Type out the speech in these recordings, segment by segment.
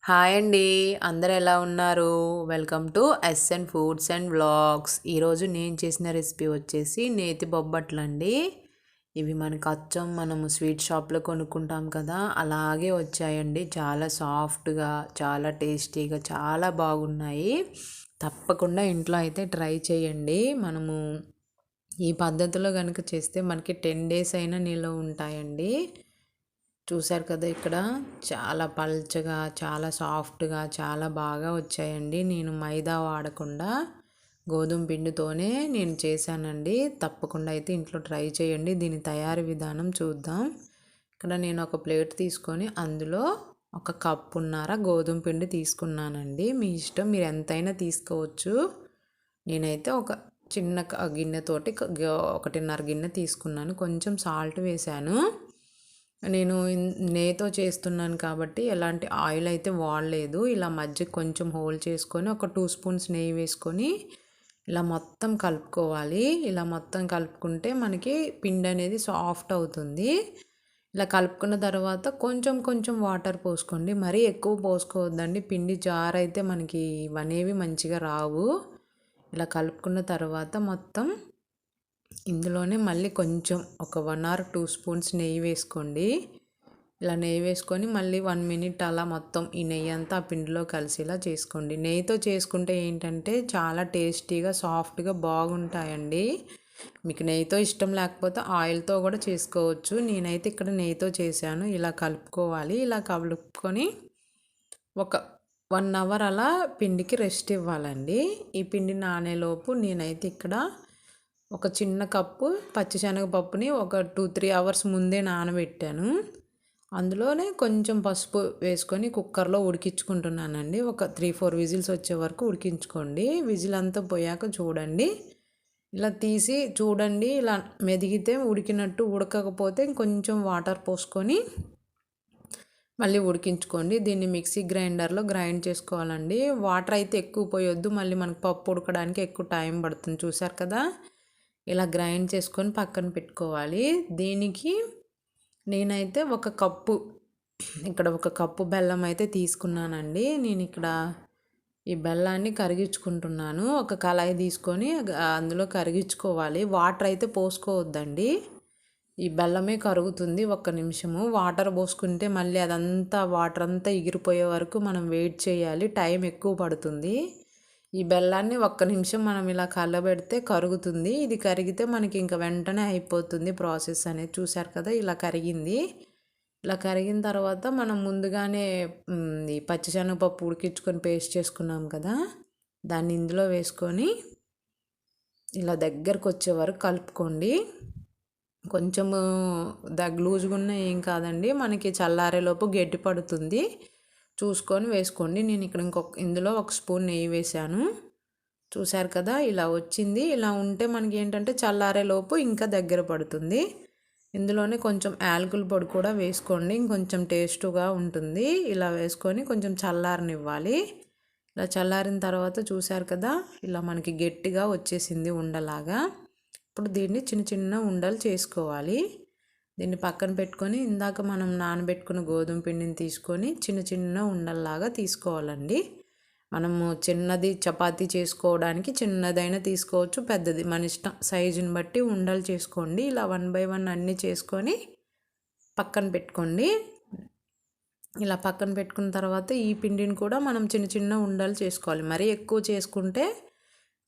Hi అండి. అందరూ ఎలా ఉన్నారు? Welcome to SN foods and vlogs. ఈరోజు నేను చేసిన రెసిపీ వచ్చేసి నేతి బొబ్బట్లండి. ఇవి మనకు అచ్చం మనము స్వీట్ షాప్లో కొనుక్కుంటాం కదా, అలాగే వచ్చాయండి. చాలా సాఫ్ట్గా, చాలా టేస్టీగా, చాలా బాగున్నాయి. తప్పకుండా ఇంట్లో అయితే ట్రై చేయండి. మనము ఈ పద్ధతిలో కనుక చేస్తే మనకి 10 డేస్ అయినా నిల్వ ఉంటాయండి. చూసారు కదా, ఇక్కడ చాలా పల్చగా, చాలా సాఫ్ట్గా, చాలా బాగా వచ్చాయండి. నేను మైదా వాడకుండా గోధుమ పిండితోనే నేను చేశానండి. తప్పకుండా అయితే ఇంట్లో ట్రై చేయండి. దీని తయారీ విధానం చూద్దాం. ఇక్కడ నేను ఒక ప్లేట్ తీసుకొని అందులో ఒక కప్పున్నర గోధుమ పిండి తీసుకున్నానండి. మీ ఇష్టం, మీరు ఎంతైనా తీసుకోవచ్చు. నేనైతే ఒక చిన్న గిన్నెతోటి 1.5 గిన్నె తీసుకున్నాను. కొంచెం సాల్ట్ వేశాను. నేను నెయ్యితో చేస్తున్నాను కాబట్టి ఎలాంటి ఆయిల్ అయితే వాడలేదు. ఇలా మధ్యకి కొంచెం హోల్ చేసుకొని ఒక 2 స్పూన్స్ నెయ్యి వేసుకొని ఇలా మొత్తం కలుపుకోవాలి. ఇలా మొత్తం కలుపుకుంటే మనకి పిండి అనేది సాఫ్ట్ అవుతుంది. ఇలా కలుపుకున్న తర్వాత కొంచెం కొంచెం వాటర్ పోసుకోండి. మరీ ఎక్కువ పోసుకోవద్దండి. పిండి జారైతే మనకి ఇవనేవి మంచిగా రావు. ఇలా కలుపుకున్న తర్వాత మొత్తం ఇందులోనే మళ్ళీ కొంచెం ఒక 1 ఆర్ 2 స్పూన్స్ నెయ్యి వేసుకోండి. ఇలా నెయ్యి వేసుకొని మళ్ళీ 1 మినిట్ అలా మొత్తం ఈ నెయ్యి అంతా ఆ పిండిలో కలిసేలా చేసుకోండి. నెయ్యితో చేసుకుంటే ఏంటంటే చాలా టేస్టీగా, సాఫ్ట్గా బాగుంటాయండి. మీకు నెయ్యితో ఇష్టం లేకపోతే ఆయిల్తో కూడా చేసుకోవచ్చు. నేనైతే ఇక్కడ నెయ్యితో చేశాను. ఇలా కలుపుకోవాలి. ఇలా కలుపుకొని ఒక 1 అవర్ అలా పిండికి రెస్ట్ ఇవ్వాలండి. ఈ పిండి నానేలోపు నేనైతే ఇక్కడ ఒక చిన్న కప్పు పచ్చిశనగపప్పుని ఒక 2-3 అవర్స్ ముందే నానబెట్టాను. అందులోనే కొంచెం పసుపు వేసుకొని కుక్కర్లో ఉడికించుకుంటున్నానండి. ఒక 3-4 విజిల్స్ వచ్చే వరకు ఉడికించుకోండి. విజిల్ అంతా పోయాక చూడండి. ఇలా తీసి చూడండి. ఇలా మెదిగితే ఉడికినట్టు, ఉడకకపోతే కొంచెం వాటర్ పోసుకొని మళ్ళీ ఉడికించుకోండి. దీన్ని మిక్సీ గ్రైండర్లో గ్రైండ్ చేసుకోవాలండి. వాటర్ అయితే ఎక్కువ పోయొద్దు, మళ్ళీ మనకు పప్పు ఉడకడానికి ఎక్కువ టైం పడుతుంది. చూసారు కదా, ఇలా గ్రైండ్ చేసుకొని పక్కన పెట్టుకోవాలి. దీనికి నేనైతే ఇక్కడ ఒక కప్పు బెల్లం అయితే తీసుకున్నానండి. నేను ఇక్కడ ఈ బెల్లాన్ని కరిగించుకుంటున్నాను. ఒక కళాయి తీసుకొని అందులో కరిగించుకోవాలి. వాటర్ అయితే పోసుకోవద్దండి. ఈ బెల్లమే కరుగుతుంది. 1 నిమిషము వాటర్ పోసుకుంటే మళ్ళీ అదంతా వాటర్ అంతా ఎగిరిపోయే వరకు మనం వెయిట్ చేయాలి. టైం ఎక్కువ పడుతుంది. ఈ బెల్లాన్ని 1 నిమిషం మనం ఇలా కలబెడితే కరుగుతుంది. ఇది కరిగితే మనకి ఇంకా వెంటనే అయిపోతుంది ప్రాసెస్ అనేది. చూసారు కదా, ఇలా కరిగింది. ఇలా కరిగిన తర్వాత మనం ముందుగానే ఈ పచ్చిశనగపప్పు ఉడికించుకొని పేస్ట్ చేసుకున్నాం కదా, దాన్ని ఇందులో వేసుకొని ఇలా దగ్గరకు వచ్చే వరకు కలుపుకోండి. కొంచెము లూజ్గా ఉన్న ఏం కాదండి, మనకి చల్లారేలోపు గట్టి పడుతుంది. చూసుకొని వేసుకోండి. నేను ఇక్కడ ఇందులో 1 స్పూన్ నెయ్యి వేశాను. చూసారు కదా, ఇలా వచ్చింది. ఇలా ఉంటే మనకి ఏంటంటే చల్లారేలోపు ఇంకా దగ్గర పడుతుంది. ఇందులోనే కొంచెం యాలకుల పొడి కూడా వేసుకోండి, ఇంకొంచెం టేస్ట్గా ఉంటుంది. ఇలా వేసుకొని కొంచెం చల్లారనివ్వాలి. ఇలా చల్లారిన తర్వాత చూసారు కదా, ఇలా మనకి గట్టిగా వచ్చేసింది ఉండలాగా. ఇప్పుడు దీన్ని చిన్న చిన్న ఉండలు చేసుకోవాలి. దీన్ని పక్కన పెట్టుకొని ఇందాక మనం నానబెట్టుకున్న గోధుమ పిండిని తీసుకొని చిన్న చిన్న ఉండల్లాగా తీసుకోవాలండి. మనము చిన్నది చపాతీ చేసుకోవడానికి చిన్నదైనా తీసుకోవచ్చు, పెద్దది మన ఇష్టం, సైజుని బట్టి ఉండలు చేసుకోండి. ఇలా 1 బై 1 అన్నీ చేసుకొని పక్కన పెట్టుకోండి. ఇలా పక్కన పెట్టుకున్న తర్వాత ఈ పిండిని కూడా మనం చిన్న చిన్న ఉండలు చేసుకోవాలి. మరీ ఎక్కువ చేసుకుంటే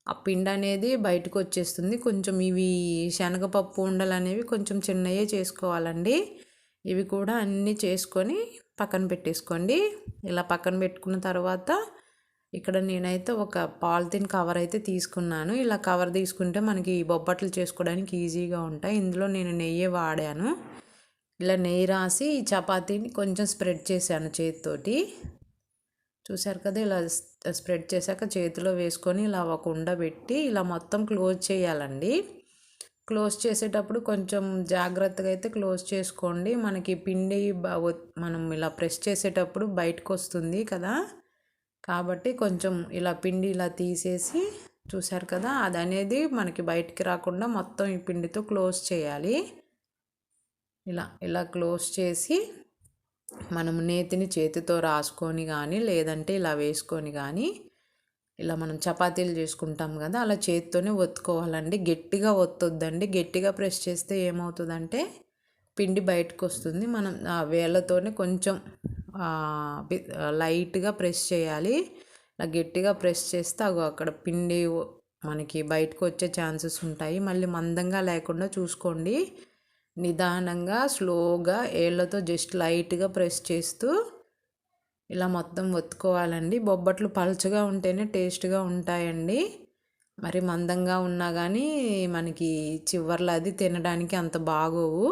ఆ పిండి అనేది బయటకు వచ్చేస్తుంది. కొంచెం ఇవి శనగపప్పు ఉండలు అనేవి కొంచెం చిన్నయే చేసుకోవాలండి. ఇవి కూడా అన్నీ చేసుకొని పక్కన పెట్టేసుకోండి. ఇలా పక్కన పెట్టుకున్న తర్వాత ఇక్కడ నేనైతే ఒక పాలిథిన్ కవర్ అయితే తీసుకున్నాను. ఇలా కవర్ తీసుకుంటే మనకి బొబ్బట్లు చేసుకోవడానికి ఈజీగా ఉంటాయి. ఇందులో నేను నెయ్యి వాడాను. ఇలా నెయ్యి రాసి ఈ చపాతీని కొంచెం స్ప్రెడ్ చేశాను చేతితోటి. చూసారు కదా, ఇలా స్ప్రెడ్ చేశాక చేతిలో వేసుకొని ఇలా ఒక ఉండ పెట్టి ఇలా మొత్తం క్లోజ్ చేయాలండి. క్లోజ్ చేసేటప్పుడు కొంచెం జాగ్రత్తగా అయితే క్లోజ్ చేసుకోండి. మనకి పిండి మనం ఇలా ప్రెస్ చేసేటప్పుడు బయటకు వస్తుంది కదా, కాబట్టి కొంచెం ఇలా పిండి ఇలా తీసేసి, చూసారు కదా, అది అనేది మనకి బయటికి రాకుండా మొత్తం ఈ పిండితో క్లోజ్ చేయాలి. ఇలా క్లోజ్ చేసి మనము నేతిని చేతితో రాసుకొని కానీ లేదంటే ఇలా వేసుకొని కానీ ఇలా మనం చపాతీలు చేసుకుంటాం కదా అలా చేతితోనే ఒత్తుకోవాలండి. గట్టిగా ఒత్తొద్దండి. గట్టిగా ప్రెస్ చేస్తే ఏమవుతుందంటే పిండి బయటకు వస్తుంది. మనం ఆ వేళ్ళతోనే కొంచెం లైట్గా ప్రెస్ చేయాలి. ఇలా గట్టిగా ప్రెస్ చేస్తే అక్కడ పిండి మనకి బయటకు వచ్చే ఛాన్సెస్ ఉంటాయి. మళ్ళీ మందంగా లేకుండా చూసుకోండి. నిదానంగా స్లోగా ఏళ్ళతో జస్ట్ లైట్గా ప్రెస్ చేస్తూ ఇలా మొత్తం ఒత్తుకోవాలండి. బొబ్బట్లు పలుచగా ఉంటేనే టేస్ట్గా ఉంటాయండి. మరి మందంగా ఉన్నా కానీ మనకి చివర్లో అది తినడానికి అంత బాగోవు.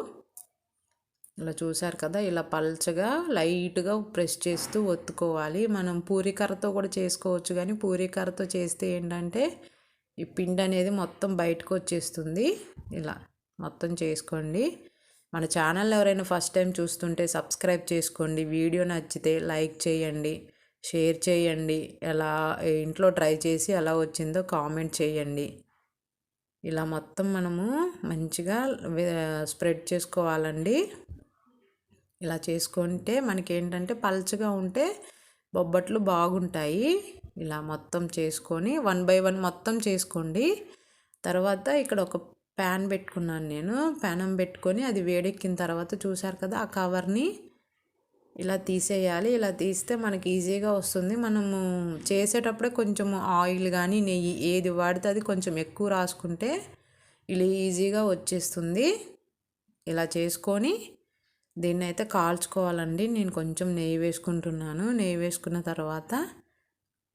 ఇలా చూసారు కదా, ఇలా పల్చగా లైట్గా ప్రెస్ చేస్తూ ఒత్తుకోవాలి. మనం పూరీకర్రతో కూడా చేసుకోవచ్చు, కానీ పూరీకర్రతో చేస్తే ఏంటంటే ఈ పిండి అనేది మొత్తం బయటకు వచ్చేస్తుంది. ఇలా మొత్తం చేసుకోండి. మన ఛానల్ ఎవరైనా ఫస్ట్ టైం చూస్తుంటే సబ్స్క్రైబ్ చేసుకోండి. వీడియో నచ్చితే లైక్ చేయండి, షేర్ చేయండి. ఎలా ఇంట్లో ట్రై చేసి ఎలా వచ్చిందో కామెంట్ చేయండి. ఇలా మొత్తం మనము మంచిగా స్ప్రెడ్ చేసుకోవాలండి. ఇలా చేసుకుంటే మనకేంటంటే పల్చగా ఉంటే బొబ్బట్లు బాగుంటాయి. ఇలా మొత్తం చేసుకొని 1 బై 1 మొత్తం చేసుకోండి. తర్వాత ఇక్కడ ఒక ప్యాన్ పెట్టుకున్నాను నేను. ప్యానం పెట్టుకొని అది వేడెక్కిన తర్వాత చూసారు కదా, ఆ కవర్ని ఇలా తీసేయాలి. ఇలా తీస్తే మనకి ఈజీగా వస్తుంది. మనము చేసేటప్పుడే కొంచెం ఆయిల్ కానీ నెయ్యి ఏది వాడితే అది కొంచెం ఎక్కువ రాసుకుంటే ఇలా ఈజీగా వచ్చేస్తుంది. ఇలా చేసుకొని దీన్ని అయితే కాల్చుకోవాలండి. నేను కొంచెం నెయ్యి వేసుకుంటున్నాను. నెయ్యి వేసుకున్న తర్వాత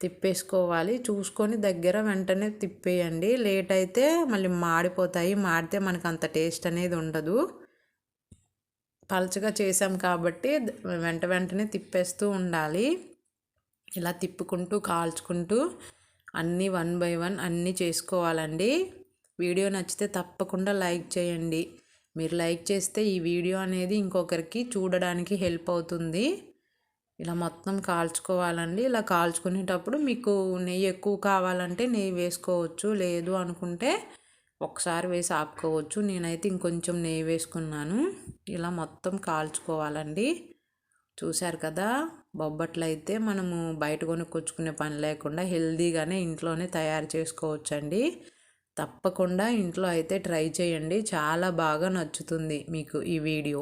తిప్పేసుకోవాలి. చూసుకొని దగ్గర వెంటనే తిప్పేయండి. లేట్ అయితే మళ్ళీ మాడిపోతాయి. మాడితే మనకు అంత టేస్ట్ అనేది ఉండదు. పలుచగా చేసాం కాబట్టి వెంటనే తిప్పేస్తూ ఉండాలి. ఇలా తిప్పుకుంటూ కాల్చుకుంటూ అన్నీ 1 బై 1 అన్నీ చేసుకోవాలండి. వీడియో నచ్చితే తప్పకుండా లైక్ చేయండి. మీరు లైక్ చేస్తే ఈ వీడియో అనేది ఇంకొకరికి చూడడానికి హెల్ప్ అవుతుంది. ఇలా మొత్తం కాల్చుకోవాలండి. ఇలా కాల్చుకునేటప్పుడు మీకు నెయ్యి ఎక్కువ కావాలంటే నెయ్యి వేసుకోవచ్చు, లేదు అనుకుంటే ఒకసారి వేసి ఆపుకోవచ్చు. నేనైతే ఇంకొంచెం నెయ్యి వేసుకున్నాను. ఇలా మొత్తం కాల్చుకోవాలండి. చూశారు కదా, బొబ్బట్లు అయితే మనము బయట కొనుక్కొచ్చుకునే పని లేకుండా హెల్తీగానే ఇంట్లోనే తయారు చేసుకోవచ్చండి. తప్పకుండా ఇంట్లో అయితే ట్రై చేయండి. చాలా బాగా నచ్చుతుంది మీకు ఈ వీడియో.